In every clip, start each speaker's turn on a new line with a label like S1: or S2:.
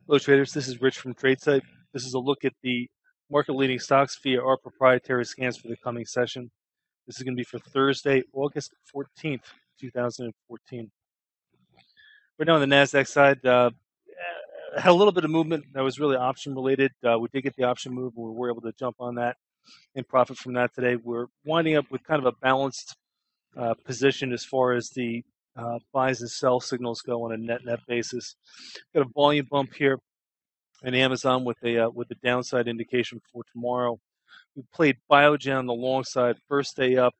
S1: Hello traders, this is Rich from tradesight. This is a look at the market leading stocks via our proprietary scans for the coming session. This is going to be for Thursday, August 14th, 2014. Right now on the NASDAQ side, had a little bit of movement that was really option related. We did get the option move, and we were able to jump on that and profit from that today. We're winding up with kind of a balanced position as far as the buys and sell signals go on a net basis. Got a volume bump here and Amazon with the downside indication for tomorrow. We played Biogen on the long side, first day up.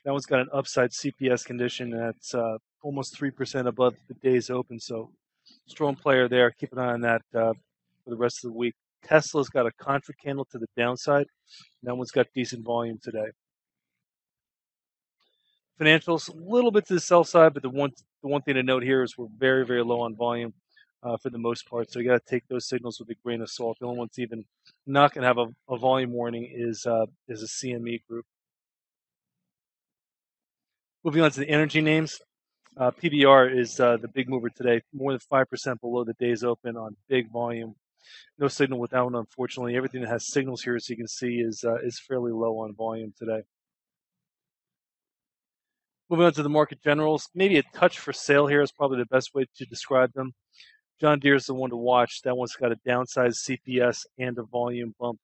S1: That one's got an upside CPS condition that's almost 3% above the day's open. So strong player there. Keep an eye on that for the rest of the week. Tesla's got a contra candle to the downside. That one's got decent volume today. Financials, a little bit to the sell side, but the one thing to note here is we're very, very low on volume for the most part. So you got to take those signals with a grain of salt. The only one that's even not going to have a volume warning is a CME group. Moving on to the energy names, PBR is the big mover today, more than 5% below the day's open on big volume. No signal with that one, unfortunately. Everything that has signals here, as you can see, is fairly low on volume today. Moving on to the market generals, maybe a touch for sale here is probably the best way to describe them. John Deere is the one to watch. That one's got a downsized CPS and a volume bump.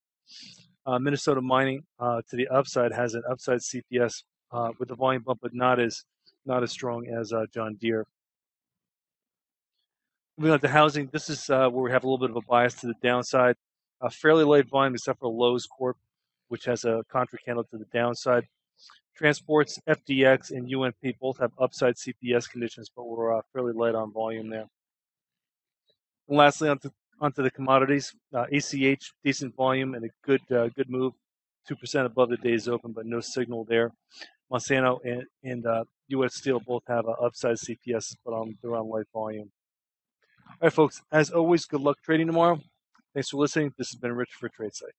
S1: Minnesota Mining to the upside has an upside CPS with a volume bump, but not as strong as John Deere. Moving on to housing, this is where we have a little bit of a bias to the downside. Fairly light volume except for Lowe's Corp, which has a contra candle to the downside. Transports, FDX, and UNP both have upside CPS conditions, but we're fairly light on volume there. And lastly, onto the commodities. ACH, decent volume and a good move, 2% above the day's open, but no signal there. Monsanto and U.S. Steel both have upside CPS, but they're on light volume. All right, folks, as always, good luck trading tomorrow. Thanks for listening. This has been Rich for tradesight.